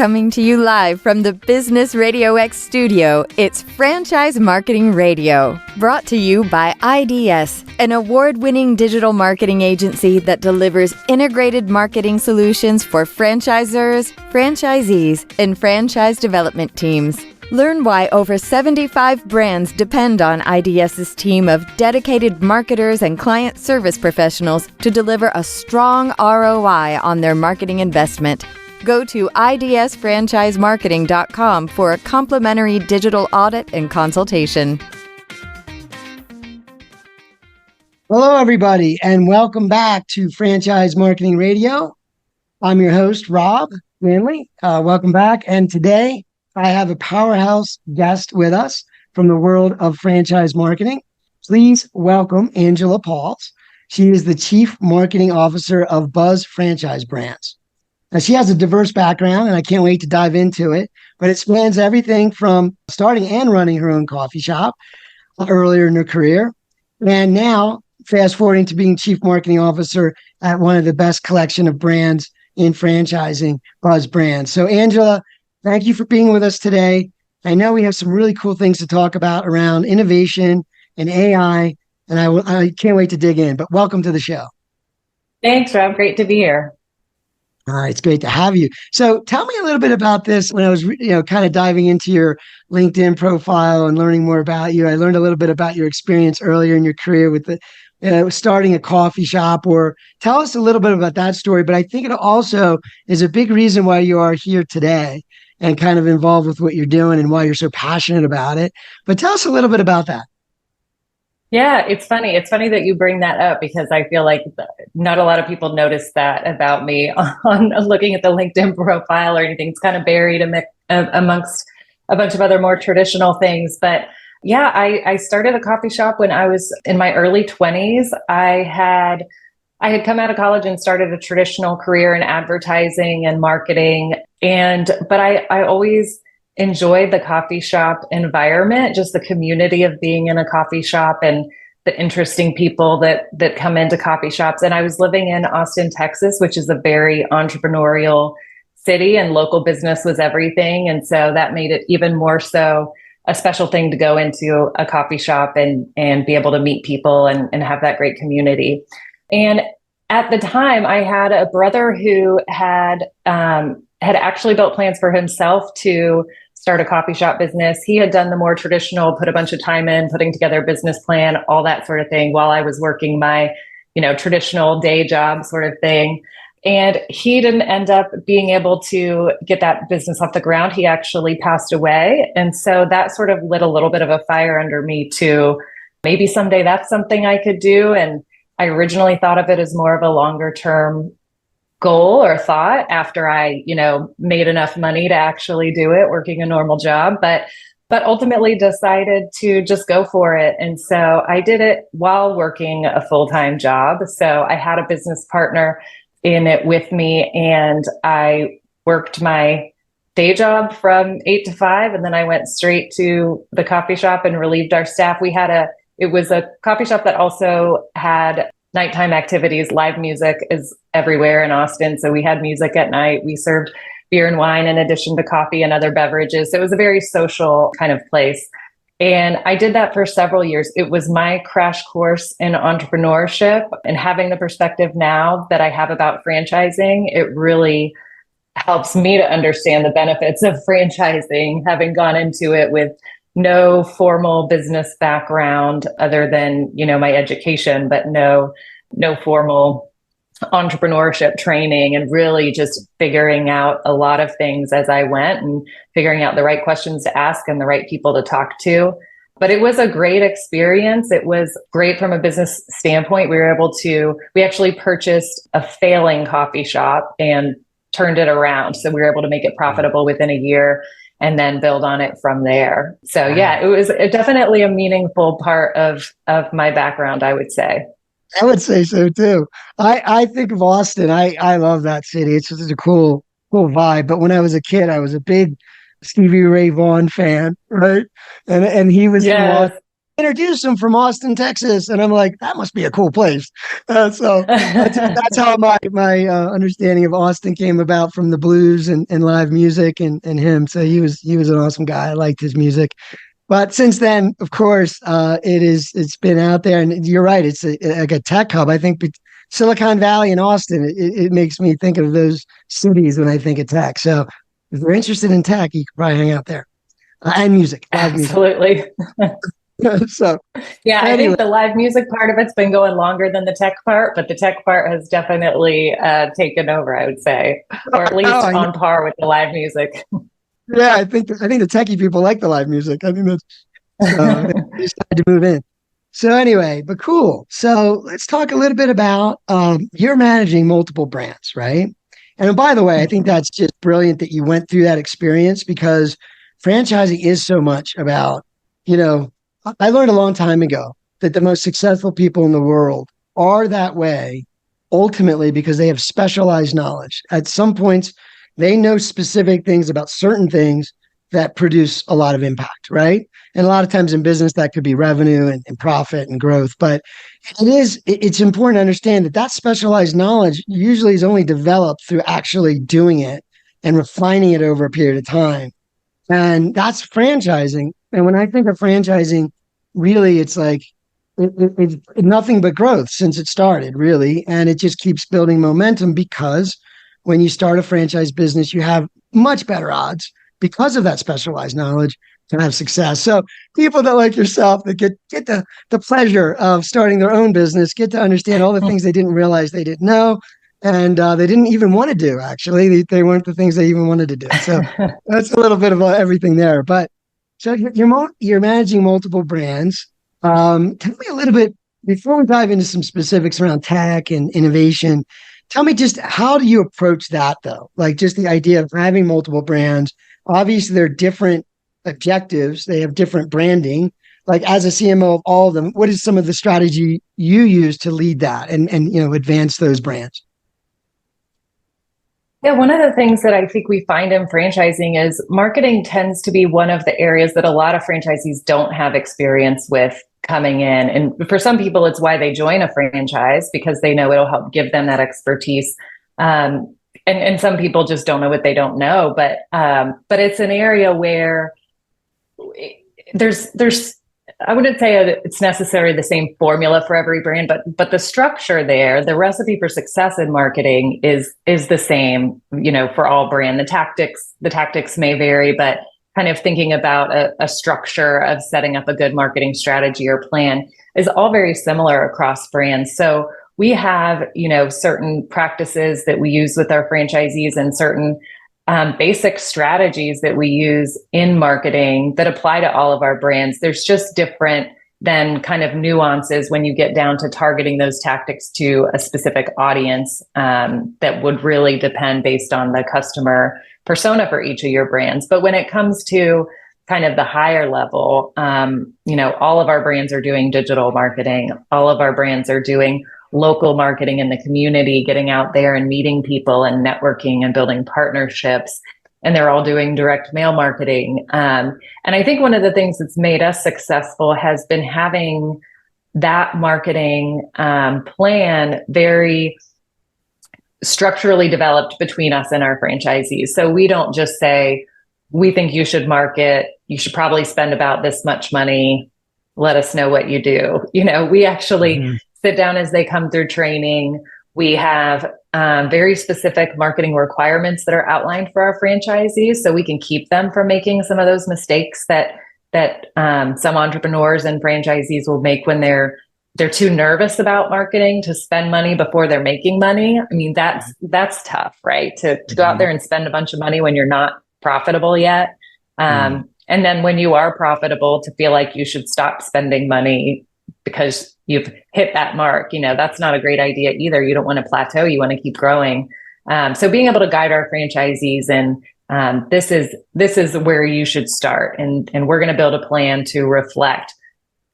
Coming to you live from the Business RadioX studio, it's Franchise Marketing Radio, brought to you by IDS, an award-winning digital marketing agency that delivers integrated marketing solutions for franchisors, franchisees, and franchise development teams. Learn why over 75 brands depend on IDS's team of dedicated marketers and client service professionals to deliver a strong ROI on their marketing investment. Go to idsfranchisemarketing.com for a complimentary digital audit and consultation. Hello, everybody, and welcome back to Franchise Marketing Radio. I'm your host, Rob Manley. Welcome back. And today, I have a powerhouse guest with us from the world of franchise marketing. Please welcome Angela Pauls. She is the Chief Marketing Officer of Buzz Franchise Brands. Now, she has a diverse background, and I can't wait to dive into it, but it spans everything from starting and running her own coffee shop earlier in her career, and now fast forwarding to being Chief Marketing Officer at one of the best collection of brands in franchising, Buzz Brands. So, Angela, thank you for being with us today. I know we have some really cool things to talk about around innovation and AI, and I can't wait to dig in, but welcome to the show. Thanks, Rob. Great to be here. All right, it's great to have you. So tell me a little bit about this. When I was, kind of diving into your LinkedIn profile and learning more about you, I learned a little bit about your experience earlier in your career with starting a coffee shop. Or tell us a little bit about that story. But I think it also is a big reason why you are here today and kind of involved with what you're doing and why you're so passionate about it. But tell us a little bit about that. Yeah, it's funny. It's funny that you bring that up because I feel like not a lot of people notice that about me on looking at the LinkedIn profile or anything. It's kind of buried amongst a bunch of other more traditional things. But yeah, I started a coffee shop when I was in my early 20s. I had come out of college and started a traditional career in advertising and marketing. But I always enjoyed the coffee shop environment, just the community of being in a coffee shop and the interesting people that come into coffee shops. And I was living in Austin, Texas, which is a very entrepreneurial city, and local business was everything. And so that made it even more so a special thing to go into a coffee shop and be able to meet people and have that great community. And at the time, I had a brother who had actually built plans for himself to start a coffee shop business. He had done the more traditional, put a bunch of time in, putting together a business plan, all that sort of thing, while I was working my, traditional day job sort of thing. And he didn't end up being able to get that business off the ground. He actually passed away. And so that sort of lit a little bit of a fire under me to maybe someday that's something I could do. And I originally thought of it as more of a longer term goal or thought after I, made enough money to actually do it, working a normal job, but ultimately decided to just go for it. And so I did it while working a full-time job. So I had a business partner in it with me, and I worked my day job from 8 to 5. And then I went straight to the coffee shop and relieved our staff. It was a coffee shop that also had nighttime activities. Live music is everywhere in Austin. So we had music at night. We served beer and wine in addition to coffee and other beverages. So it was a very social kind of place. And I did that for several years. It was my crash course in entrepreneurship, and having the perspective now that I have about franchising, it really helps me to understand the benefits of franchising, having gone into it with no formal business background other than, my education, but no formal entrepreneurship training, and really just figuring out a lot of things as I went and figuring out the right questions to ask and the right people to talk to. But it was a great experience. It was great from a business standpoint. We actually purchased a failing coffee shop and turned it around. So we were able to make it profitable within a year and then build on it from there. So yeah, it was definitely a meaningful part of my background, I would say. I would say so too. I think of Austin. I love that city. It's just a cool vibe. But when I was a kid, I was a big Stevie Ray Vaughan fan, right? And he was introduced him from Austin, Texas. And I'm like, that must be a cool place. So that's how my understanding of Austin came about, from the blues and live music and him. So he was an awesome guy. I liked his music. But since then, of course, it's been out there, and you're right. It's like a tech hub. I think Silicon Valley and Austin, it makes me think of those cities when I think of tech. So if you're interested in tech, you can probably hang out there, and music, live Absolutely. So yeah, anyway. I think the live music part of it's been going longer than the tech part, but the tech part has definitely taken over, I would say, or at least on par with the live music. Yeah, I think the techie people like the live music. I think that's they decided to move in. So anyway, but cool. So let's talk a little bit about you're managing multiple brands, right? And by the way, I think that's just brilliant that you went through that experience, because franchising is so much about, I learned a long time ago that the most successful people in the world are that way ultimately because they have specialized knowledge. At some points, they know specific things about certain things that produce a lot of impact, right? And a lot of times in business, that could be revenue and profit and growth. But it's important to understand that specialized knowledge usually is only developed through actually doing it and refining it over a period of time. And that's franchising. And when I think of franchising, really, it's like it's nothing but growth since it started, really. And it just keeps building momentum, because when you start a franchise business, you have much better odds because of that specialized knowledge to have success. So people that like yourself that get the pleasure of starting their own business get to understand all the things they didn't realize they didn't know, and they didn't even want to do. Actually, they weren't the things they even wanted to do. So that's a little bit of everything there. But so you're managing multiple brands. Tell me a little bit, before we dive into some specifics around tech and innovation. Tell me, just how do you approach that, though? Like, just the idea of having multiple brands. Obviously, they're different objectives. They have different branding. Like, as a CMO of all of them, what is some of the strategy you use to lead that and advance those brands? Yeah, one of the things that I think we find in franchising is marketing tends to be one of the areas that a lot of franchisees don't have experience with coming in. And for some people, it's why they join a franchise, because they know it'll help give them that expertise. And some people just don't know what they don't know. But it's an area where there's I wouldn't say it's necessarily the same formula for every brand, but the structure there, the recipe for success in marketing is the same, for all brand. The tactics may vary, but kind of thinking about a structure of setting up a good marketing strategy or plan is all very similar across brands. So we have, certain practices that we use with our franchisees and certain basic strategies that we use in marketing that apply to all of our brands. There's just different than kind of nuances when you get down to targeting those tactics to a specific audience that would really depend based on the customer persona for each of your brands. But when it comes to kind of the higher level, all of our brands are doing digital marketing. All of our brands are doing local marketing in the community, getting out there and meeting people and networking and building partnerships. And they're all doing direct mail marketing. And I think one of the things that's made us successful has been having that marketing plan very structurally developed between us and our franchisees. So we don't just say, we think you should market, you should probably spend about this much money, let us know what you do. We actually sit down as they come through training. We have very specific marketing requirements that are outlined for our franchisees, so we can keep them from making some of those mistakes that some entrepreneurs and franchisees will make when they're too nervous about marketing to spend money before they're making money. I mean, that's tough, right? To go out there and spend a bunch of money when you're not profitable yet. And then when you are profitable, to feel like you should stop spending money because you've hit that mark, that's not a great idea either. You don't want to plateau. You want to keep growing. So being able to guide our franchisees and this is where you should start. And we're going to build a plan to reflect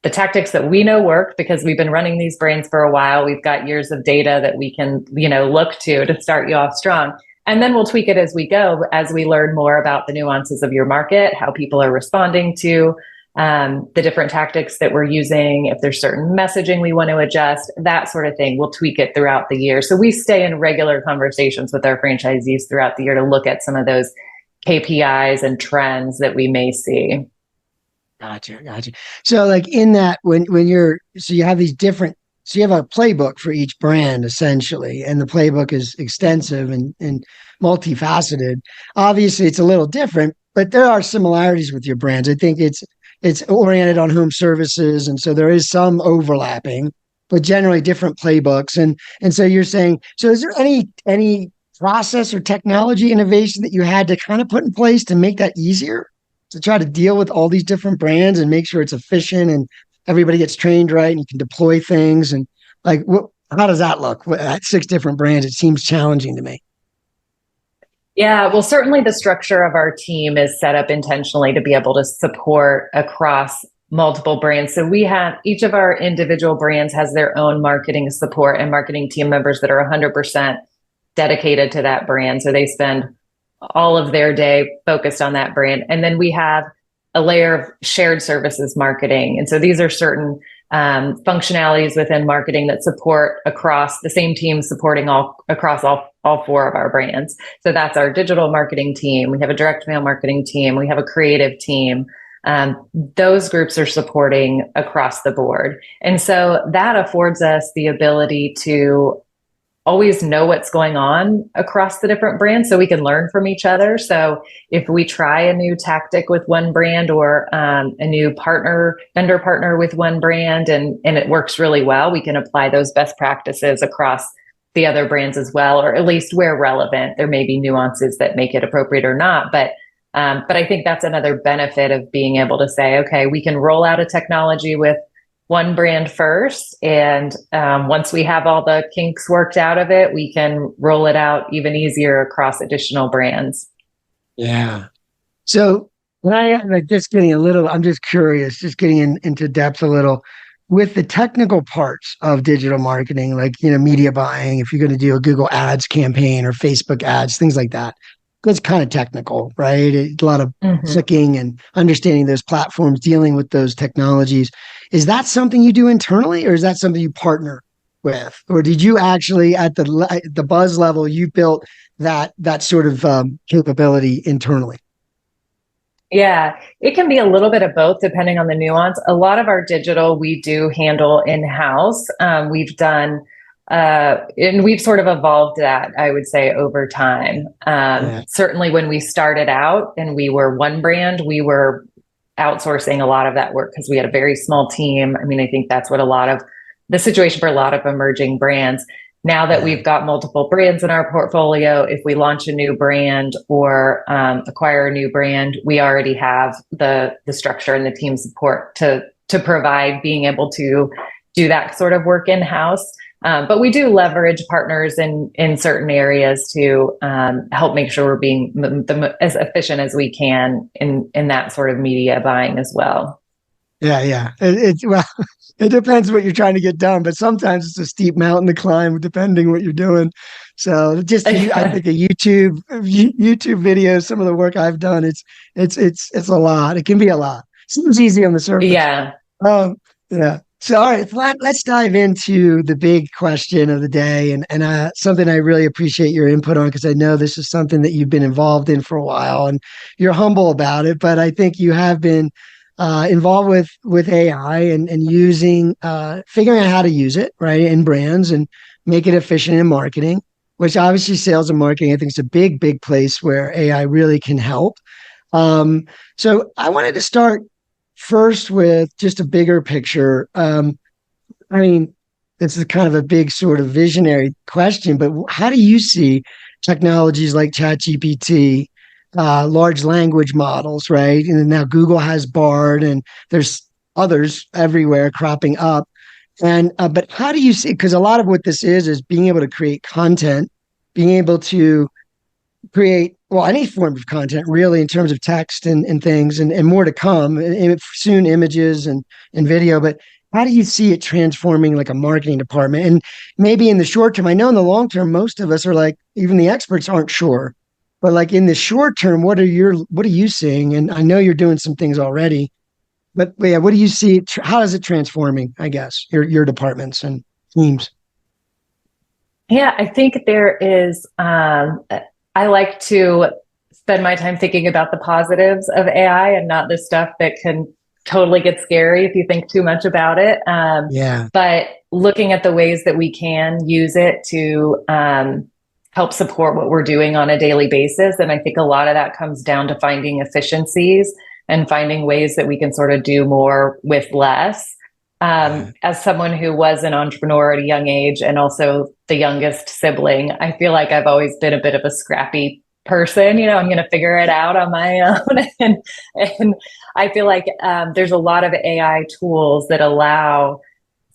the tactics that we know work, because we've been running these brands for a while. We've got years of data that we can, look to start you off strong. And then we'll tweak it as we go, as we learn more about the nuances of your market, how people are responding to the different tactics that we're using, if there's certain messaging we want to adjust, that sort of thing. We'll tweak it throughout the year. So we stay in regular conversations with our franchisees throughout the year to look at some of those KPIs and trends that we may see. Gotcha. So like in that, so you have these different, so you have a playbook for each brand essentially, and the playbook is extensive and multifaceted. Obviously it's a little different, but there are similarities with your brands. I think it's oriented on home services. And so there is some overlapping, but generally different playbooks. And so you're saying, so is there any process or technology innovation that you had to kind of put in place to make that easier to try to deal with all these different brands and make sure it's efficient and everybody gets trained right and you can deploy things? And like, how does that look at 6 different brands? It seems challenging to me. Yeah, well, certainly the structure of our team is set up intentionally to be able to support across multiple brands. So we have, each of our individual brands has their own marketing support and marketing team members that are 100% dedicated to that brand. So they spend all of their day focused on that brand. And then we have a layer of shared services marketing. And so these are certain functionalities within marketing that support across the same team, supporting across all 4 of our brands. So that's our digital marketing team. We have a direct mail marketing team. We have a creative team. Those groups are supporting across the board. And so that affords us the ability to always know what's going on across the different brands so we can learn from each other. So if we try a new tactic with one brand or a new vendor partner with one brand and it works really well, we can apply those best practices across the other brands as well, or at least where relevant. There may be nuances that make it appropriate or not, but I think that's another benefit of being able to say, okay, we can roll out a technology with one brand first. And once we have all the kinks worked out of it, we can roll it out even easier across additional brands. Yeah. So when I'm just curious, just getting into depth a little with the technical parts of digital marketing, like, media buying, if you're going to do a Google ads campaign or Facebook ads, things like that. It's kind of technical, right? A lot of clicking and understanding those platforms, dealing with those technologies. Is that something you do internally, or is that something you partner with? Or did you actually, at the buzz level, you built that sort of capability internally? Yeah, it can be a little bit of both depending on the nuance. A lot of our digital we do handle in-house. We've done and we've sort of evolved that, I would say, over time. Certainly when we started out and we were one brand, we were outsourcing a lot of that work because we had a very small team. I mean, I think that's what the situation for a lot of emerging brands. Now that we've got multiple brands in our portfolio, if we launch a new brand or acquire a new brand, we already have the structure and the team support to provide being able to do that sort of work in-house. But we do leverage partners in certain areas to help make sure we're being as efficient as we can in that sort of media buying as well. Yeah. It depends what you're trying to get done, but sometimes it's a steep mountain to climb, depending what you're doing. So I think a YouTube video, some of the work I've done, it's a lot. It can be a lot. Seems easy on the surface. Yeah. Yeah. So, all right, let's dive into the big question of the day and something I really appreciate your input on, because I know this is something that you've been involved in for a while and you're humble about it, but I think you have been involved with AI and using, figuring out how to use it, right, in brands and make it efficient in marketing, which obviously sales and marketing, I think, is a big, big place where AI really can help. So I wanted to start first with just a bigger picture. I mean, this is kind of a big sort of visionary question, but how do you see technologies like ChatGPT, large language models, right? And now Google has Bard, and there's others everywhere cropping up. And but how do you see? Because a lot of what this is being able to create content, being able to create any form of content, really, in terms of text and things, and more to come, and soon images and video. But how do you see it transforming like a marketing department? And maybe in the short term, I know in the long term, most of us are like, even the experts aren't sure. But like in the short term, what are you seeing? And I know you're doing some things already. But yeah, what do you see? How is it transforming, I guess, your departments and teams? Yeah, I think there is, I like to spend my time thinking about the positives of AI and not the stuff that can totally get scary if you think too much about it. Yeah. But looking at the ways that we can use it to help support what we're doing on a daily basis. And I think a lot of that comes down to finding efficiencies and finding ways that we can sort of do more with less. As someone who was an entrepreneur at a young age and also the youngest sibling, I feel like I've always been a bit of a scrappy person. I'm going to figure it out on my own. And I feel like there's a lot of AI tools that allow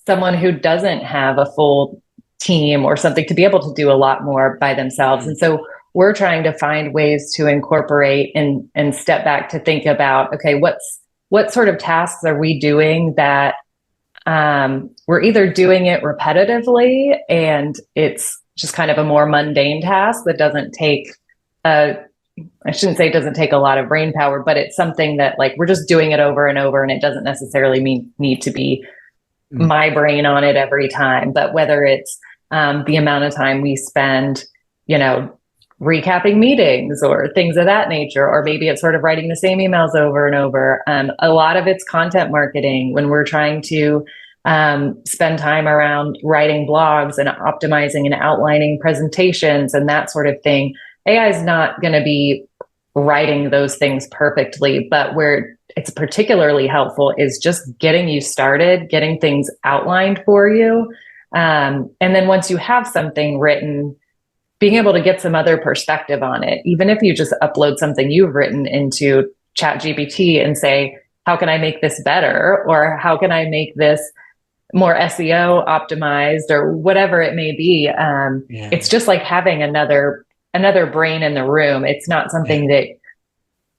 someone who doesn't have a full team or something to be able to do a lot more by themselves. And so we're trying to find ways to incorporate and step back to think about, okay, what sort of tasks are we doing that we're either doing it repetitively and it's just kind of a more mundane task that doesn't take I shouldn't say it doesn't take a lot of brain power, but it's something that like we're just doing it over and over and it doesn't necessarily need to be my brain on it every time. But whether it's the amount of time we spend, recapping meetings or things of that nature, or maybe it's sort of writing the same emails over and over. A lot of it's content marketing when we're trying to spend time around writing blogs and optimizing and outlining presentations and that sort of thing. AI is not going to be writing those things perfectly, but where it's particularly helpful is just getting you started, getting things outlined for you. And then once you have something written, being able to get some other perspective on it, even if you just upload something you've written into ChatGPT and say, how can I make this better? Or how can I make this more SEO optimized or whatever it may be? It's just like having another brain in the room. It's not something that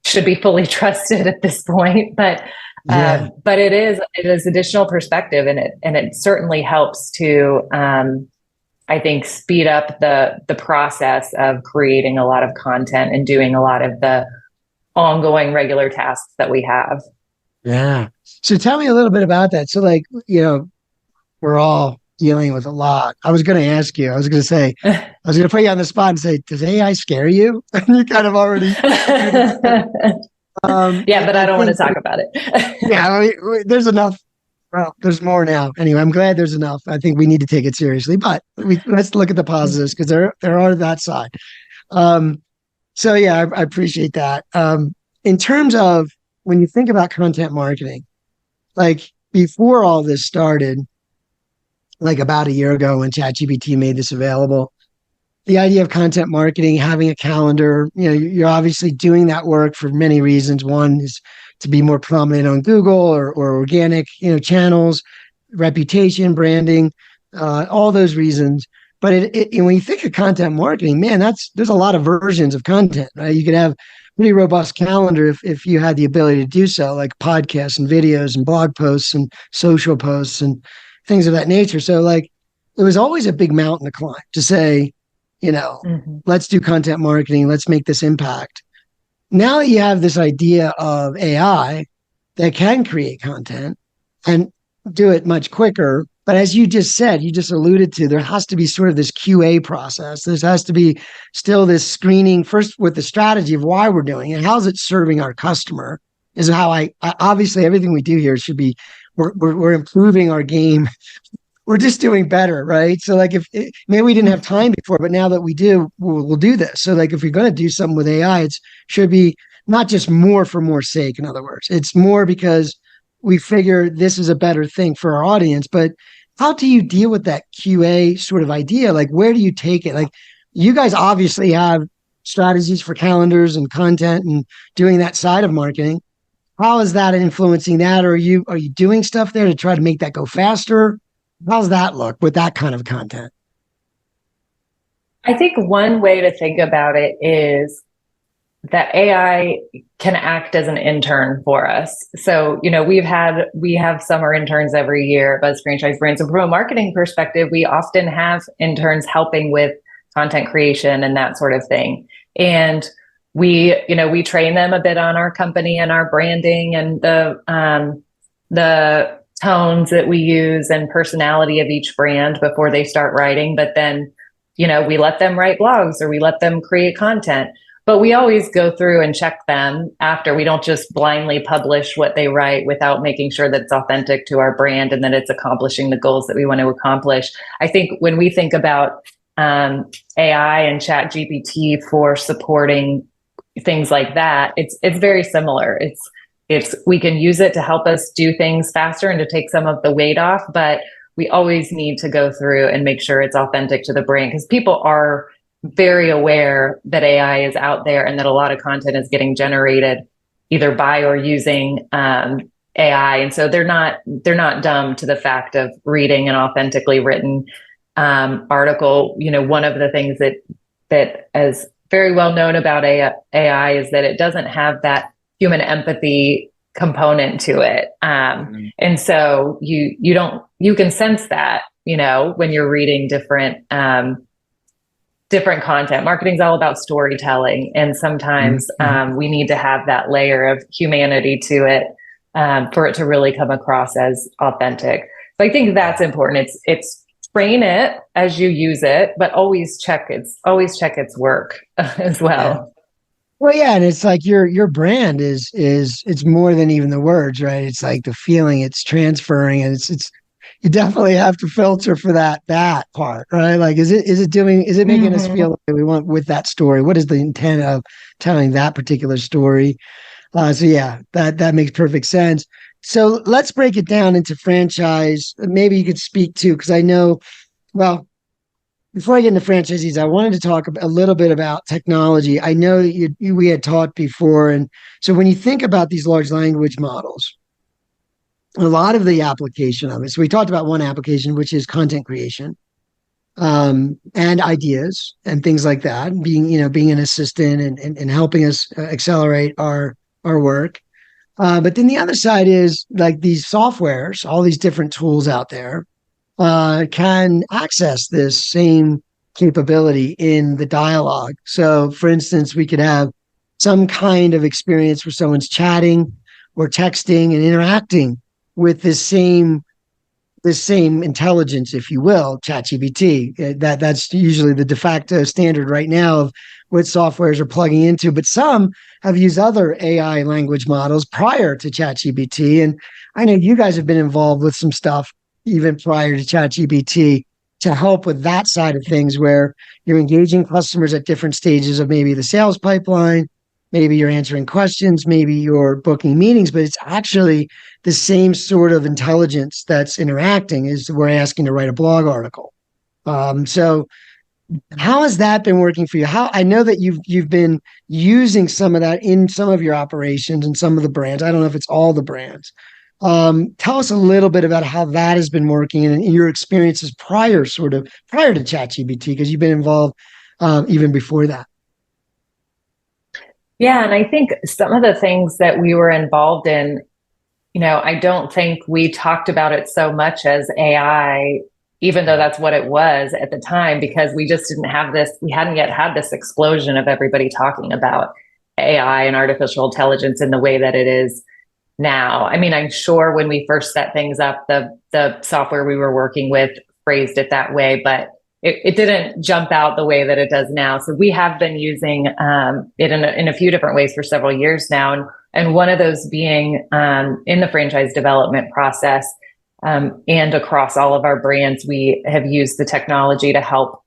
should be fully trusted at this point, but it is additional perspective, and it certainly helps to I think speed up the process of creating a lot of content and doing a lot of the ongoing regular tasks that we have. Yeah. So tell me a little bit about that. So we're all dealing with a lot. I was going to ask you, I was going to put you on the spot and say, does AI scare you? And you kind of already. But I don't want to talk about it. There's enough. Well, there's more now. Anyway, I'm glad there's enough. I think we need to take it seriously, but let's look at the positives because there are that side. I appreciate that. In terms of when you think about content marketing, like before all this started, like about a year ago when ChatGPT made this available, the idea of content marketing, having a calendar, you're obviously doing that work for many reasons. One is to be more prominent on Google or organic, channels, reputation, branding, all those reasons. But when you think of content marketing, man, there's a lot of versions of content, right? You could have a pretty robust calendar if you had the ability to do so, like podcasts and videos and blog posts and social posts and things of that nature. So it was always a big mountain to climb to say, let's do content marketing. Let's make this impact. Now that you have this idea of AI that can create content and do it much quicker, but as you just said, you just alluded to, there has to be sort of this QA process. There has to be still this screening first with the strategy of why we're doing it. How's it serving our customer is how I obviously everything we do here should be, we're improving our game. We're just doing better, right? So maybe we didn't have time before, but now that we do, we'll do this. So if you're going to do something with AI, it should be not just more for more sake. In other words, it's more because we figure this is a better thing for our audience. But how do you deal with that QA sort of idea? Where do you take it? You guys obviously have strategies for calendars and content and doing that side of marketing. How is that influencing that? Or are you doing stuff there to try to make that go faster? How's that look with that kind of content? I think one way to think about it is that AI can act as an intern for us. So, we have summer interns every year, Buzz Franchise Brands. And from a marketing perspective, we often have interns helping with content creation and that sort of thing. And we train them a bit on our company and our branding and the the tones that we use and personality of each brand before they start writing. But then, we let them write blogs or we let them create content. But we always go through and check them after. We don't just blindly publish what they write without making sure that it's authentic to our brand and that it's accomplishing the goals that we want to accomplish. I think when we think about AI and ChatGPT for supporting things like that, it's very similar. It's we can use it to help us do things faster and to take some of the weight off, but we always need to go through and make sure it's authentic to the brand, because people are very aware that AI is out there and that a lot of content is getting generated either by or using AI. And so they're not dumb to the fact of reading an authentically written article. One of the things that is very well known about AI is that it doesn't have that human empathy component to it. And so you can sense that, when you're reading different content. Marketing is all about storytelling. And sometimes we need to have that layer of humanity to it for it to really come across as authentic. So I think that's important. It's train it as you use it, but always check its work as well. Yeah. Well, yeah, and it's like your brand is it's more than even the words, right? It's like the feeling it's transferring, and it's you definitely have to filter for that part, right? Like, is it making us feel like we want with that story? What is the intent of telling that particular story? So yeah, that makes perfect sense. So let's break it down into franchise. Maybe you could speak to, because I know, well, before I get into franchisees, I wanted to talk a little bit about technology. I know that we had talked before. And so when you think about these large language models, a lot of the application of it, so we talked about one application, which is content creation, and ideas and things like that, being an assistant and helping us accelerate our work. But then the other side is like these softwares, all these different tools out there, can access this same capability in the dialogue. So, for instance, we could have some kind of experience where someone's chatting or texting and interacting with this same intelligence, if you will, ChatGPT. That's usually the de facto standard right now of what softwares are plugging into. But some have used other AI language models prior to ChatGPT, and I know you guys have been involved with some stuff even prior to ChatGPT to help with that side of things, where you're engaging customers at different stages of maybe the sales pipeline, maybe you're answering questions, maybe you're booking meetings, but it's actually the same sort of intelligence that's interacting as we're asking to write a blog article. So how has that been working for you? I know that you've been using some of that in some of your operations and some of the brands. I don't know if it's all the brands. Tell us a little bit about how that has been working and your experiences prior to ChatGPT, because you've been involved even before that. Yeah, and I think some of the things that we were involved in, I don't think we talked about it so much as AI, even though that's what it was at the time, because we just didn't have we hadn't yet had this explosion of everybody talking about AI and artificial intelligence in the way that it is now. I mean, I'm sure when we first set things up, the software we were working with phrased it that way, but it didn't jump out the way that it does now. So we have been using it in a few different ways for several years now. And one of those being in the franchise development process and across all of our brands, we have used the technology to help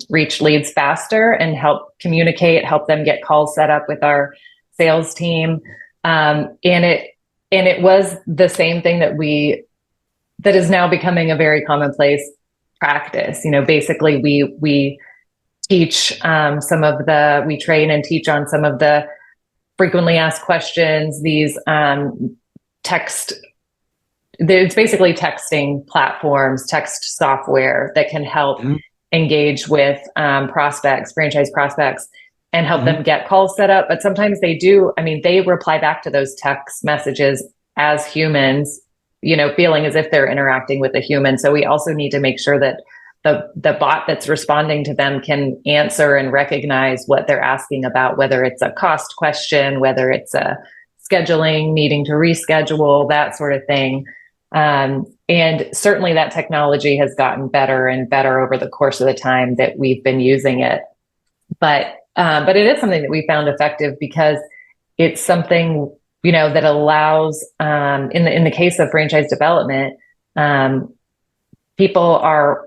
reach leads faster and help communicate, help them get calls set up with our sales team. And it was the same thing that is now becoming a very commonplace practice. Basically we teach we train and teach on some of the frequently asked questions, these it's basically texting platforms, text software that can help engage with franchise prospects and help them get calls set up. But sometimes they reply back to those text messages as humans, feeling as if they're interacting with a human. So we also need to make sure that the bot that's responding to them can answer and recognize what they're asking about, whether it's a cost question, whether it's a scheduling, needing to reschedule, that sort of thing. And certainly that technology has gotten better and better over the course of the time that we've been using it. But it is something that we found effective because it's something, that allows, in the case of franchise development, people are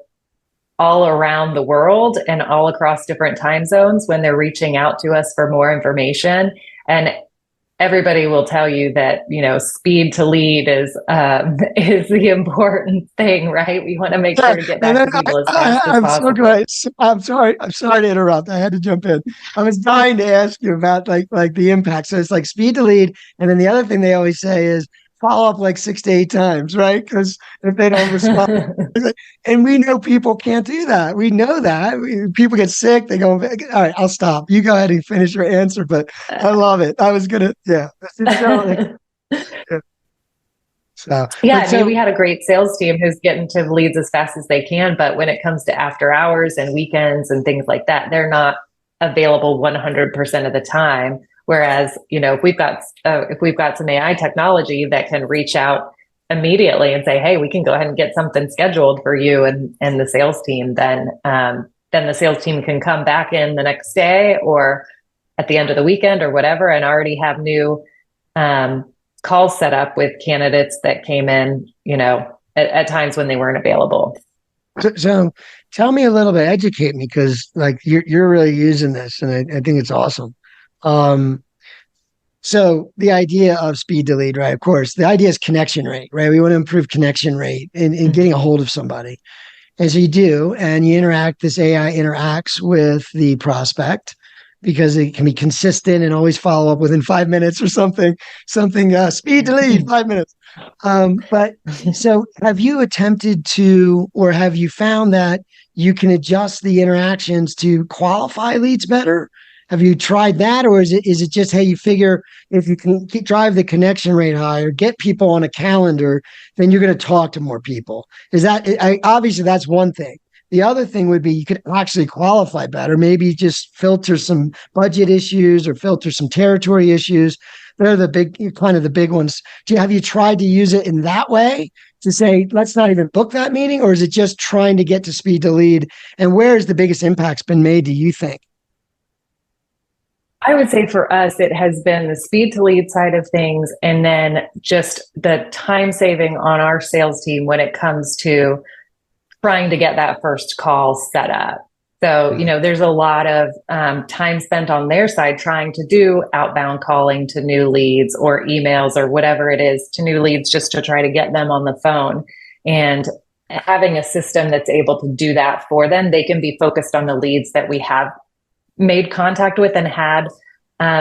all around the world and all across different time zones when they're reaching out to us for more information. And everybody will tell you that, speed to lead is the important thing, right? We want to make sure to get back to people as fast as possible. So glad. I'm sorry to interrupt. I had to jump in. I was dying to ask you about like the impact. So it's like speed to lead, and then the other thing they always say is follow up like 6 to 8 times, right? Because if they don't respond, and we know people can't do that. We know that people get sick. They go, all right, I'll stop. You go ahead and finish your answer. But I love it. I was gonna, yeah. So we had a great sales team who's getting to leads as fast as they can. But when it comes to after hours and weekends and things like that, they're not available 100% of the time. Whereas, if we've got some AI technology that can reach out immediately and say, hey, we can go ahead and get something scheduled for you and the sales team, then the sales team can come back in the next day or at the end of the weekend or whatever, and already have new calls set up with candidates that came in, at times when they weren't available. So tell me a little bit, educate me, because like you're really using this, and I think it's awesome. So the idea of speed to lead, right? Of course, the idea is connection rate, right? We want to improve connection rate in getting a hold of somebody. And so you do, and you interact, this AI interacts with the prospect because it can be consistent and always follow up within 5 minutes or something, speed to lead, 5 minutes. But so have you attempted to, or have you found that you can adjust the interactions to qualify leads better? Have you tried that, or is it just, hey, you figure if you can drive the connection rate higher, get people on a calendar, then you're going to talk to more people? Is that obviously that's one thing. The other thing would be you could actually qualify better. Maybe just filter some budget issues or filter some territory issues. They're the big ones. Have you tried to use it in that way to say, let's not even book that meeting, or is it just trying to get to speed to lead? And where has the biggest impact's been made, do you think? I would say for us, it has been the speed to lead side of things, and then just the time saving on our sales team when it comes to trying to get that first call set up. So, there's a lot of time spent on their side trying to do outbound calling to new leads or emails or whatever it is to new leads, just to try to get them on the phone. And having a system that's able to do that for them, they can be focused on the leads that we have made contact with and had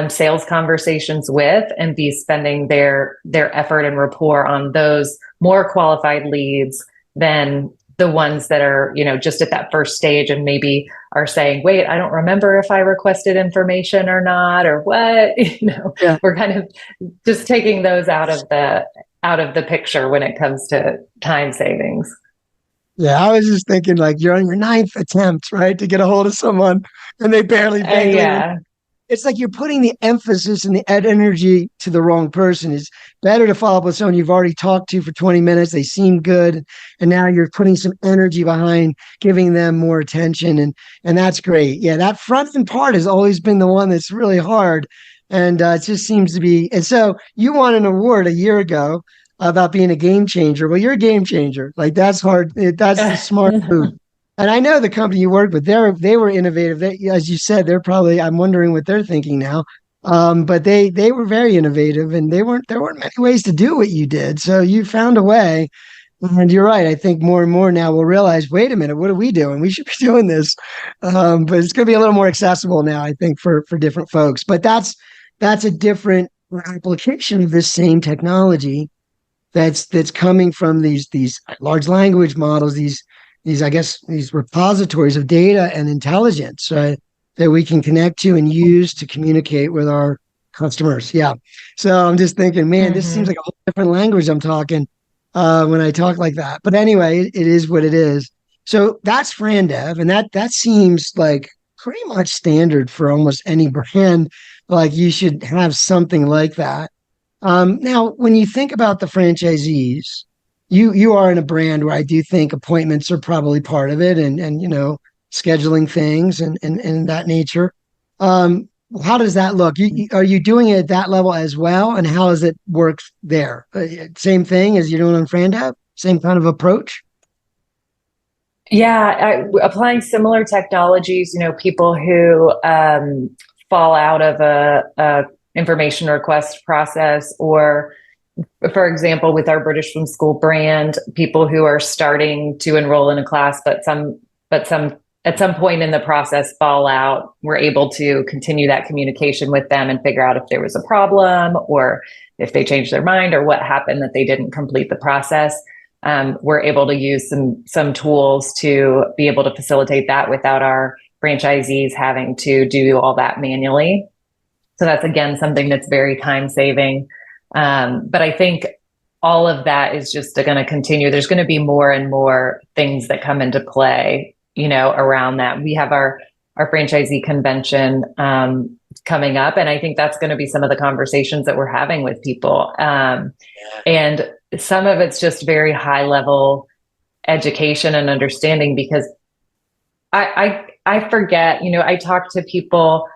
sales conversations with, and be spending their effort and rapport on those more qualified leads than the ones that are, just at that first stage and maybe are saying, wait, I don't remember if I requested information or not, or what, Yeah. We're kind of just taking those out of the picture when it comes to time savings. Yeah, I was just thinking, like, you're on your 9th attempt, right, to get a hold of someone, and they barely Yeah. It's like you're putting the emphasis and the energy to the wrong person. It's better to follow up with someone you've already talked to for 20 minutes. They seem good, and now you're putting some energy behind giving them more attention, and that's great. Yeah, that front end part has always been the one that's really hard, and it just seems to be. And so you won an award a year ago about being a game changer. Well, you're a game changer. Like, that's hard. That's the smart move. And I know the company you worked with, they were innovative. As you said, I'm wondering what they're thinking now. But they were very innovative, and there weren't many ways to do what you did. So you found a way. And you're right. I think more and more now we'll realize, wait a minute, what are we doing? We should be doing this. But it's going to be a little more accessible now, I think, for different folks. But that's a different application of this same technology that's coming from these large language models, these repositories of data and intelligence, right, that we can connect to and use to communicate with our customers. Yeah. So I'm just thinking, man, this seems like a whole different language I'm talking when I talk like that. But anyway, it is what it is. So that's FranDev, and that seems like pretty much standard for almost any brand. Like, you should have something like that. Now, when you think about the franchisees, you are in a brand where I do think appointments are probably part of it, and scheduling things and that nature. How does that look? Are you doing it at that level as well, and how does it work there? Same thing as you're doing on FranDev? Same kind of approach? Yeah, applying similar technologies, people who fall out of a information request process, or for example, with our British from School brand, people who are starting to enroll in a class, but some at some point in the process fall out, we're able to continue that communication with them and figure out if there was a problem or if they changed their mind or what happened that they didn't complete the process. We're able to use some tools to be able to facilitate that without our franchisees having to do all that manually. So that's, again, something that's very time saving. But I think all of that is just going to continue. There's going to be more and more things that come into play, around that. We have our franchisee convention coming up, and I think that's going to be some of the conversations that we're having with people. And some of it's just very high level education and understanding, because I forget, I talk to people.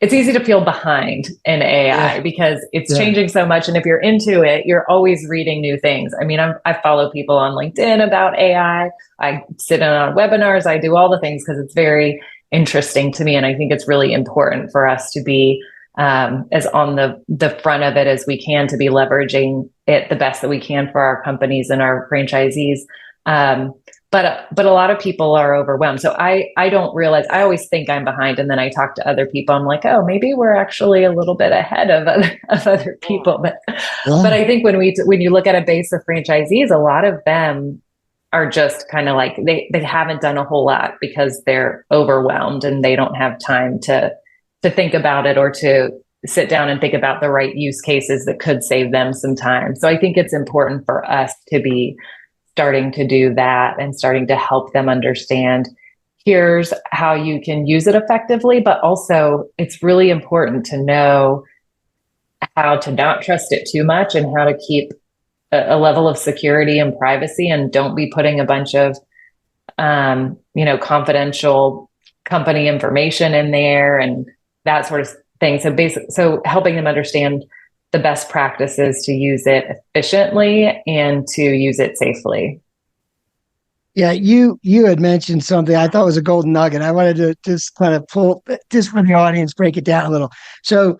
It's easy to feel behind in AI because it's changing so much. And if you're into it, you're always reading new things. I mean, I follow people on LinkedIn about AI. I sit in on webinars. I do all the things because it's very interesting to me. And I think it's really important for us to be as on the front of it as we can, to be leveraging it the best that we can for our companies and our franchisees. But a lot of people are overwhelmed. So I don't realize, I always think I'm behind. And then I talk to other people. I'm like, oh, maybe we're actually a little bit ahead of other people. But I think when you look at a base of franchisees, a lot of them are just kind of like, they haven't done a whole lot because they're overwhelmed and they don't have time to think about it or to sit down and think about the right use cases that could save them some time. So I think it's important for us to be starting to do that and starting to help them understand, here's how you can use it effectively, but also it's really important to know how to not trust it too much and how to keep a level of security and privacy, and don't be putting a bunch of confidential company information in there and that sort of thing. So helping them understand the best practices to use it efficiently and to use it safely. Yeah, you had mentioned something I thought was a golden nugget. I wanted to just kind of pull, just for the audience, break it down a little. So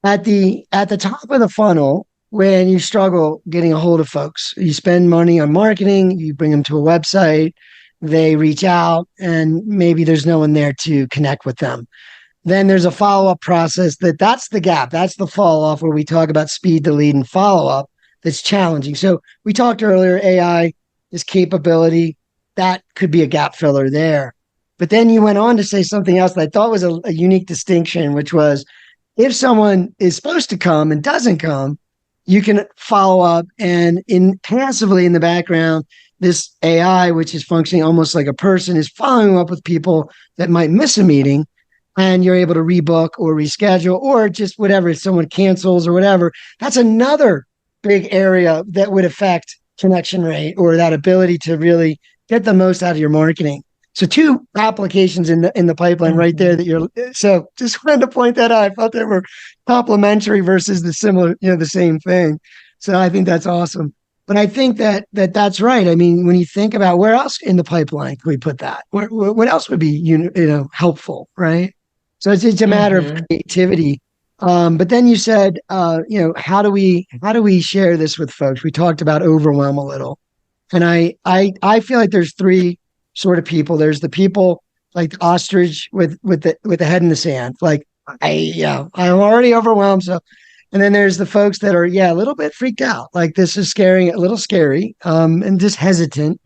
at the top of the funnel, when you struggle getting a hold of folks, you spend money on marketing, you bring them to a website, they reach out, and maybe there's no one there to connect with them. Then there's a follow-up process that's the gap. That's the fall off where we talk about speed to lead and follow-up that's challenging. So we talked earlier, AI, this capability, that could be a gap filler there. But then you went on to say something else that I thought was a unique distinction, which was if someone is supposed to come and doesn't come, you can follow up, and passively in the background, this AI, which is functioning almost like a person, is following up with people that might miss a meeting. And you're able to rebook or reschedule or just whatever, if someone cancels or whatever. That's another big area that would affect connection rate or that ability to really get the most out of your marketing. So 2 applications in the pipeline right there so just wanted to point that out. I thought they were complementary versus the similar, the same thing. So I think that's awesome. But I think that's right. I mean, when you think about where else in the pipeline can we put that? What else would be helpful, right? So it's a matter of creativity. But then you said, how do we share this with folks? We talked about overwhelm a little, and I feel like there's 3 sort of people. There's the people like the ostrich with the head in the sand, like I'm already overwhelmed. So, and then there's the folks that are a little bit freaked out, like this is a little scary, and just hesitant.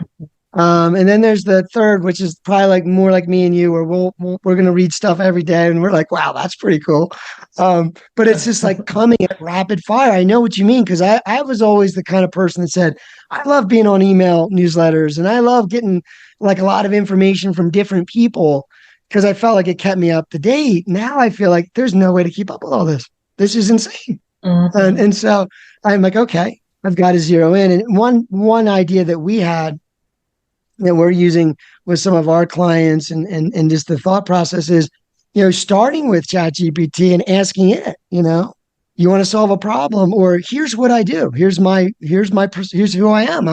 And then there's the third, which is probably like more like me and you, where we're going to read stuff every day and we're like, wow, that's pretty cool. But it's just like coming at rapid fire. I know what you mean, because I was always the kind of person that said, I love being on email newsletters and I love getting like a lot of information from different people because I felt like it kept me up to date. Now I feel like there's no way to keep up with all this. This is insane. And so I'm like, okay, I've got to zero in. And one idea that we had that we're using with some of our clients and just the thought process is, starting with ChatGPT and asking it, you want to solve a problem, or here's what I do. Here's who I am.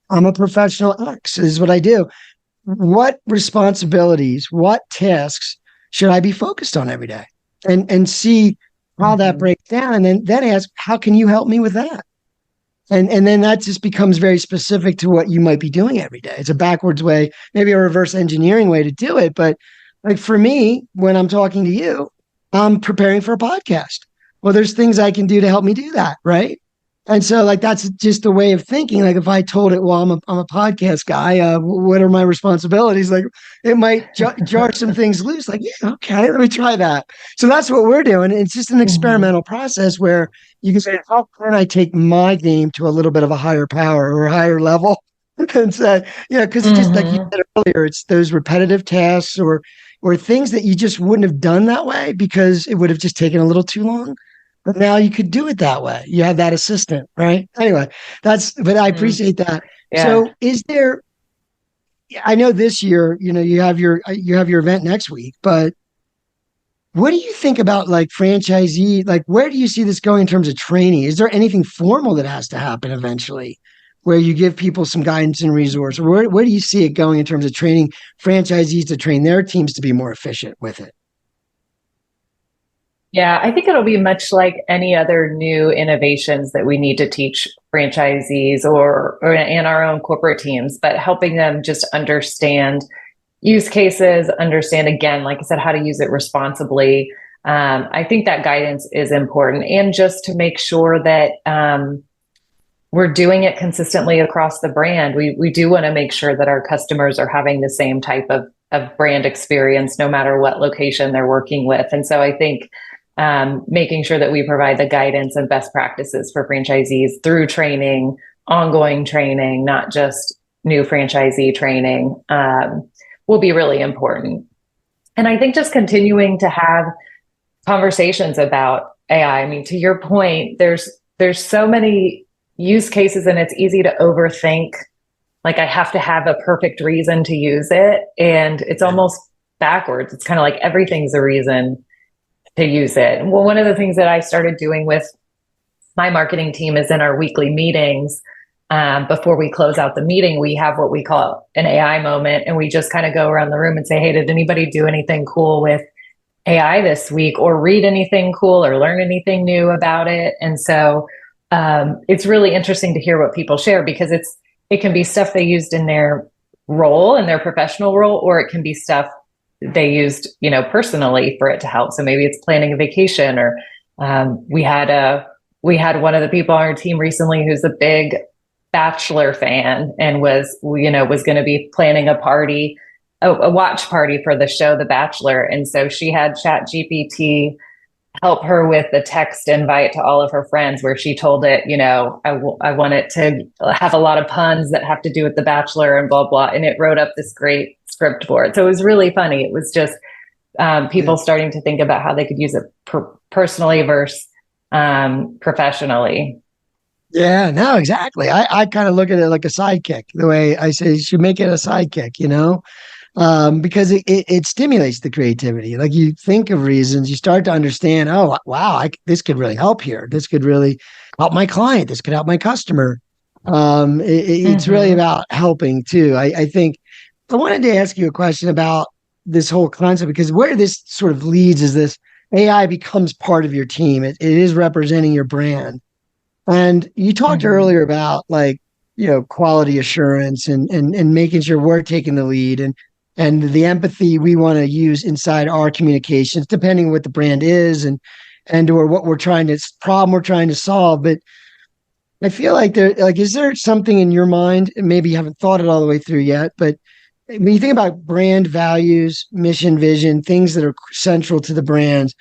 I'm a professional X, is what I do. What responsibilities, what tasks should I be focused on every day? And see how that breaks down. And then ask, how can you help me with that? And then that just becomes very specific to what you might be doing every day. It's a backwards way, maybe a reverse engineering way to do it. But like for me, when I'm talking to you, I'm preparing for a podcast. Well, there's things I can do to help me do that, right? And so like that's just a way of thinking. Like if I told it, well, I'm a podcast guy, what are my responsibilities? Like it might jar some things loose. Like, yeah, okay, let me try that. So that's what we're doing. It's just an experimental process where you can say, how can I take my game to a little bit of a higher power or a higher level? And say, because it's just like you said earlier, it's those repetitive tasks or things that you just wouldn't have done that way because it would have just taken a little too long. But now you could do it that way. You have that assistant, right? Anyway, but I appreciate that. Yeah. So I know this year, you have your event next week, but what do you think about like franchisee? Like, where do you see this going in terms of training? Is there anything formal that has to happen eventually where you give people some guidance and resource? Or where do you see it going in terms of training franchisees to train their teams to be more efficient with it? Yeah, I think it'll be much like any other new innovations that we need to teach franchisees or in our own corporate teams, but helping them just understand use cases, understand, again, like I said, how to use it responsibly. I think that guidance is important, and just to make sure that we're doing it consistently across the brand. We do want to make sure that our customers are having the same type of brand experience, no matter what location they're working with. And so I think making sure that we provide the guidance and best practices for franchisees through training, ongoing training, not just new franchisee training, will be really important. And I think just continuing to have conversations about AI. I mean, to your point, there's so many use cases, and it's easy to overthink. Like I have to have a perfect reason to use it, and it's almost backwards. It's kind of like everything's a reason to use it. Well, one of the things that I started doing with my marketing team is in our weekly meetings, before we close out the meeting, we have what we call an AI moment. And we just kind of go around the room and say, hey, did anybody do anything cool with AI this week, or read anything cool or learn anything new about it? And so it's really interesting to hear what people share, because it can be stuff they used in their role, in their professional role, or it can be stuff they used, personally for it to help. So maybe it's planning a vacation, or we had one of the people on our team recently who's a big Bachelor fan and was going to be planning a party, a watch party for the show The Bachelor. And so she had ChatGPT help her with the text invite to all of her friends, where she told it, I want it to have a lot of puns that have to do with The Bachelor and blah, blah. And it wrote up this great script for it. So it was really funny. It was just people starting to think about how they could use it personally versus professionally. Yeah, no, exactly. I kind of look at it like a sidekick, the way I say you should make it a sidekick, because it stimulates the creativity. Like you think of reasons, you start to understand, oh, wow, this could really help here. This could really help my client. This could help my customer. It's really about helping too. I think I wanted to ask you a question about this whole concept, because where this sort of leads is this AI becomes part of your team. It is representing your brand. And you talked earlier about quality assurance and making sure we're taking the lead and the empathy we want to use inside our communications, depending on what the brand is and or what problem we're trying to solve. But I feel like is there something in your mind, and maybe you haven't thought it all the way through yet, but when you think about brand values, mission, vision, things that are central to the brands,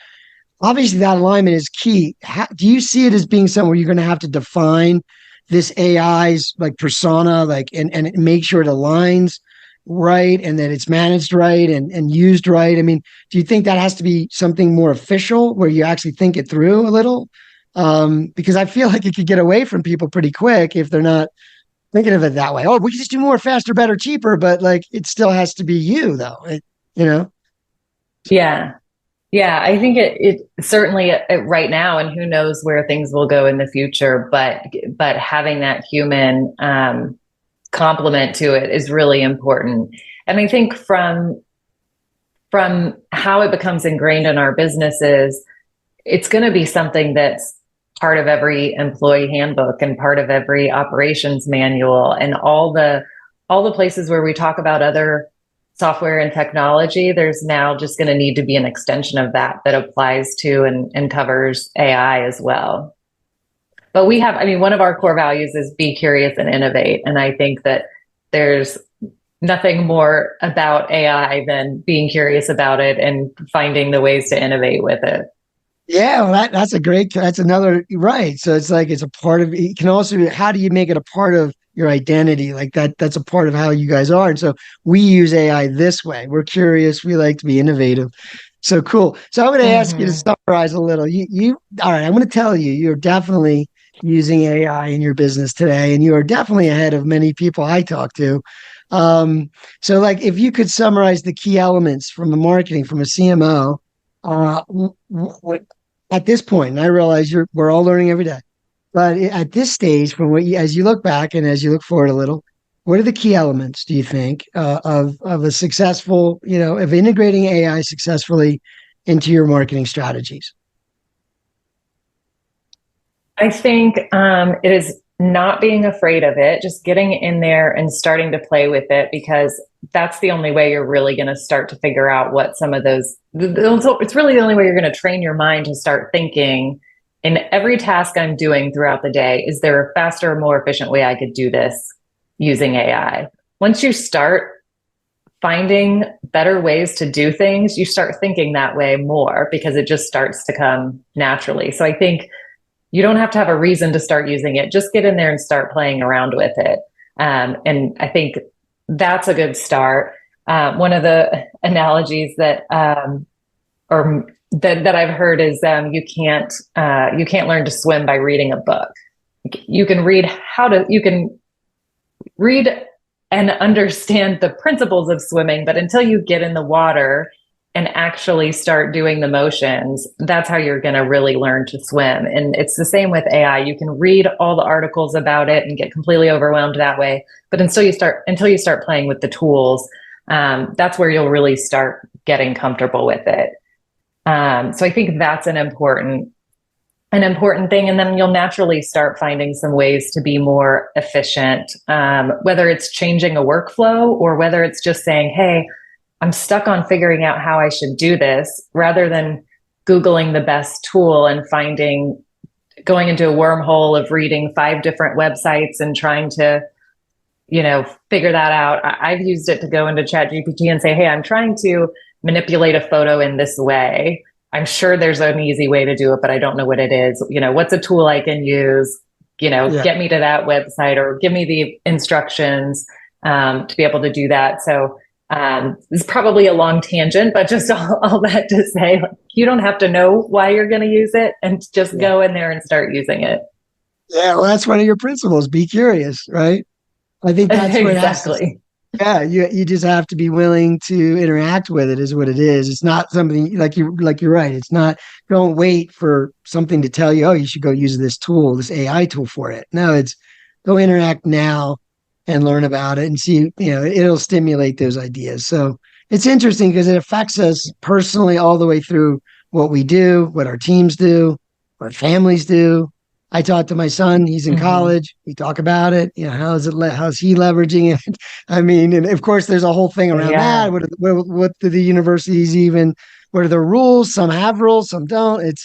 obviously that alignment is key. Do you see it as being somewhere you're going to have to define this AI's persona, and make sure it aligns right and that it's managed right and used right? I mean, do you think that has to be something more official where you actually think it through a little? because I feel like it could get away from people pretty quick if they're not thinking of it that way. Oh, we can just do more, faster, better, cheaper, but like it still has to be you, though. You know? Yeah. Yeah, I think it certainly right now, and who knows where things will go in the future, but having that human complement to it is really important. And I think from how it becomes ingrained in our businesses, it's going to be something that's part of every employee handbook and part of every operations manual and all the places where we talk about other software and technology. There's now just going to need to be an extension of that applies to and covers AI as well. But one of our core values is be curious and innovate. And I think that there's nothing more about AI than being curious about it and finding the ways to innovate with it. Yeah, well, that's another, right. So it's like, it's a part of, it can also, how do you make it a part of your identity? Like that's a part of how you guys are. And so we use AI this way. We're curious. We like to be innovative. So cool. So I'm going to ask you to summarize a little. All right, I'm going to tell you, you're definitely using AI in your business today, and you are definitely ahead of many people I talk to. So like, if you could summarize the key elements from the marketing, from a CMO, at this point, and I realize we're all learning every day, but at this stage, from as you look back and as you look forward a little, what are the key elements, do you think, of a successful, of integrating AI successfully into your marketing strategies? I think it is not being afraid of it, just getting in there and starting to play with it, because that's the only way you're really going to start to figure out what some of those, it's really the only way you're going to train your mind to start thinking in every task I'm doing throughout the day. Is there a faster, more efficient way I could do this using AI? Once you start finding better ways to do things, you start thinking that way more because it just starts to come naturally. So I think you don't have to have a reason to start using it. Just get in there and start playing around with it. And I think that's a good start. One of the analogies that I've heard is you can't learn to swim by reading a book. You can read and understand the principles of swimming, but until you get in the water and actually start doing the motions, that's how you're going to really learn to swim. And it's the same with AI. You can read all the articles about it and get completely overwhelmed that way, but until you start playing with the tools, that's where you'll really start getting comfortable with it. So I think that's an important thing. And then you'll naturally start finding some ways to be more efficient, whether it's changing a workflow or whether it's just saying, hey, I'm stuck on figuring out how I should do this, rather than Googling the best tool and going into a wormhole of reading 5 different websites and trying to, figure that out. I've used it to go into ChatGPT and say, hey, I'm trying to manipulate a photo in this way. I'm sure there's an easy way to do it, but I don't know what it is. What's a tool I can use? Get me to that website or give me the instructions to be able to do that. So it's probably a long tangent, but just all that to say, you don't have to know why you're going to use it, and just go in there and start using it. Yeah, well, that's one of your principles. Be curious, right? I think that's what exactly. Yeah, you just have to be willing to interact with it, is what it is. It's not something you're right. It's not, don't wait for something to tell you, oh, you should go use this tool, this AI tool for it. No, it's go interact now and learn about it and see, it'll stimulate those ideas. So it's interesting because it affects us personally all the way through what we do, what our teams do, what families do. I talk to my son, he's in college. We talk about it. How's he leveraging it? I mean, and of course there's a whole thing around that. What do the universities what are the rules? Some have rules, some don't.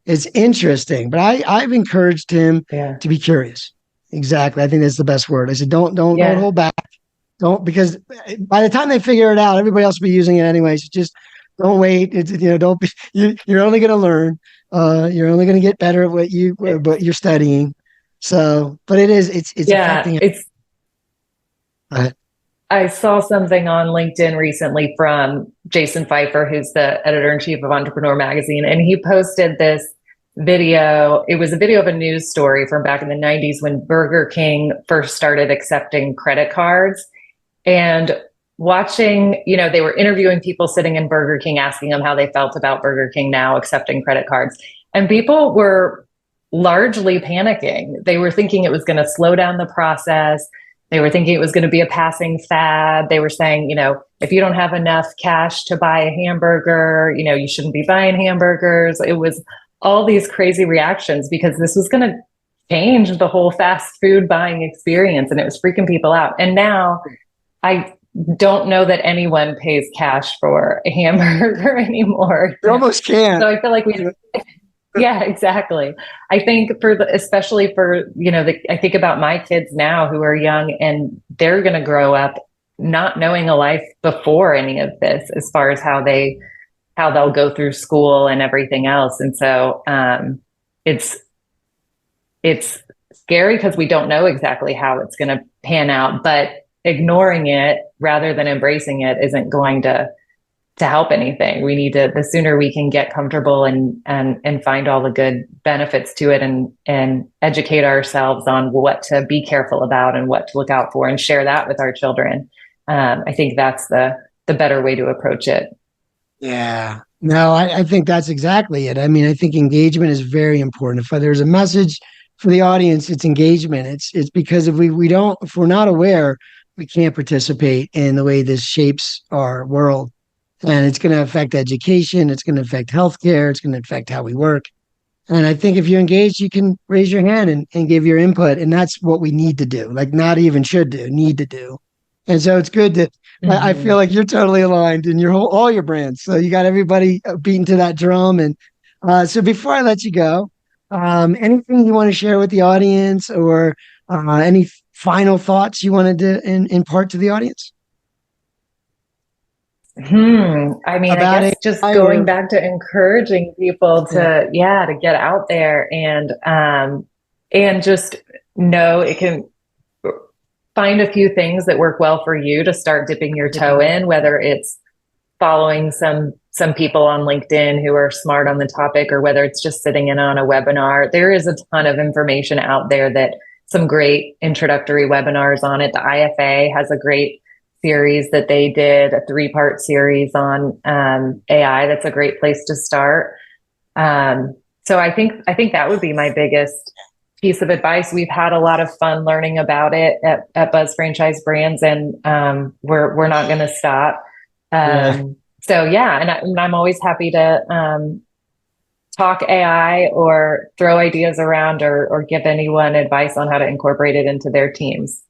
It's interesting, but I've encouraged him to be curious. Exactly. I think that's the best word. I said, don't hold back. Don't, because by the time they figure it out, everybody else will be using it anyways. Just don't wait. Don't be, you're only going to learn. You're only going to get better at what you're studying. So, but it's affecting. I saw something on LinkedIn recently from Jason Pfeiffer, who's the editor-in-chief of Entrepreneur Magazine, and he posted this video. It was a video of a news story from back in the 90s when Burger King first started accepting credit cards. And watching, they were interviewing people sitting in Burger King, asking them how they felt about Burger King now accepting credit cards. And people were largely panicking. They were thinking it was going to slow down the process. They were thinking it was going to be a passing fad. They were saying, if you don't have enough cash to buy a hamburger, you shouldn't be buying hamburgers. It was all these crazy reactions because this was going to change the whole fast food buying experience, and it was freaking people out. And now I don't know that anyone pays cash for a hamburger anymore. You almost can't. So I feel like yeah, exactly. I think especially for, I think about my kids now who are young, and they're going to grow up not knowing a life before any of this, as far as how they'll go through school and everything else. And so it's scary because we don't know exactly how it's going to pan out, but ignoring it rather than embracing it isn't going to help anything. We need to, the sooner we can get comfortable and find all the good benefits to it and educate ourselves on what to be careful about and what to look out for and share that with our children. I think that's the better way to approach it. Yeah, no, I think that's exactly it. I mean, I think engagement is very important. If there's a message for the audience, it's engagement. It's because if we're not aware, we can't participate in the way this shapes our world. And it's going to affect education. It's going to affect healthcare. It's going to affect how we work. And I think if you're engaged, you can raise your hand and give your input. And that's what we need to do. Like, not even should do, need to do. And so it's good to, I feel like you're totally aligned in all your brands. So you got everybody beating to that drum. And so before I let you go, anything you want to share with the audience, or any final thoughts you wanted to impart to the audience? I mean, I guess just going back to encouraging people to get out there and just know it can find a few things that work well for you to start dipping your toe in, whether it's following some people on LinkedIn who are smart on the topic, or whether it's just sitting in on a webinar. There is a ton of information out there, that some great introductory webinars on it. The IFA has a great series that they did, a 3-part series on AI. That's a great place to start. So I think that would be my biggest piece of advice. We've had a lot of fun learning about it at Buzz Franchise Brands, and we're not going to stop. So and I'm always happy to talk AI or throw ideas around, or give anyone advice on how to incorporate it into their teams.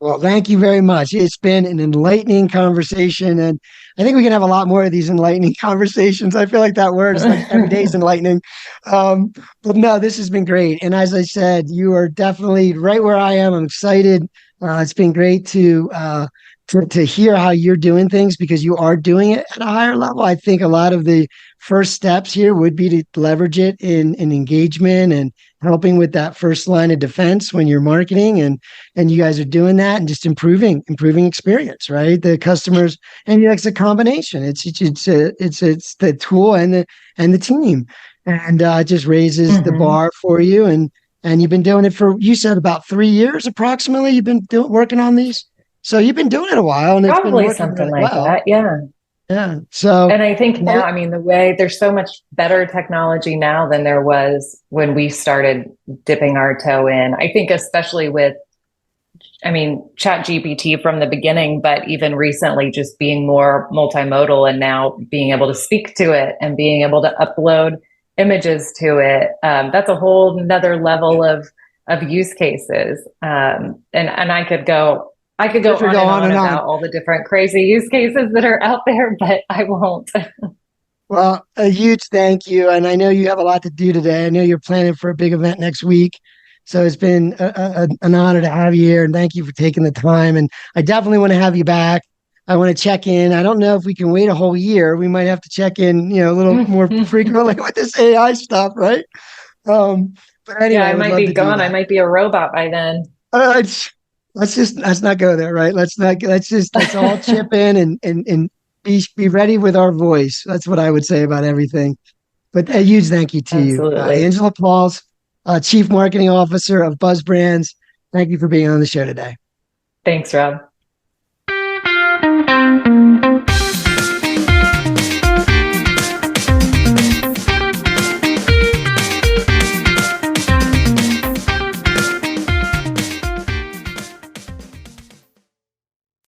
Well, thank you very much. It's been an enlightening conversation, and I think we can have a lot more of these enlightening conversations. I feel like that word's like every day's enlightening. But no, this has been great. And as I said, you are definitely right where I am. I'm excited. It's been great to hear how you're doing things, because you are doing it at a higher level. I think a lot of the first steps here would be to leverage it in engagement and helping with that first line of defense when you're marketing, and you guys are doing that and just improving experience, right? The customers, and it's a combination. It's the tool and the team, and it just raises the bar for you. And you've been doing it for, you said, about 3 years approximately. You've been working on these, so you've been doing it a while, and probably it's been something really like that. Yeah. Yeah. So, and I think now, I mean, the way there's so much better technology now than there was when we started dipping our toe in. I think especially with, ChatGPT from the beginning, but even recently just being more multimodal, and now being able to speak to it and being able to upload images to it. That's a whole nother level of use cases. And I could go on and on about all the different crazy use cases that are out there, but I won't. Well, a huge thank you. And I know you have a lot to do today. I know you're planning for a big event next week. So it's been an honor to have you here. And thank you for taking the time. And I definitely want to have you back. I want to check in. I don't know if we can wait a whole year. We might have to check in, a little more frequently with this AI stuff, right? But anyway, I might be gone. I might be a robot by then. Let's not go there, right? Let's all chip in and be ready with our voice. That's what I would say about everything. But a huge thank you to you, Absolutely. Angela Pauls, Chief Marketing Officer of Buzz Brands. Thank you for being on the show today. Thanks, Rob.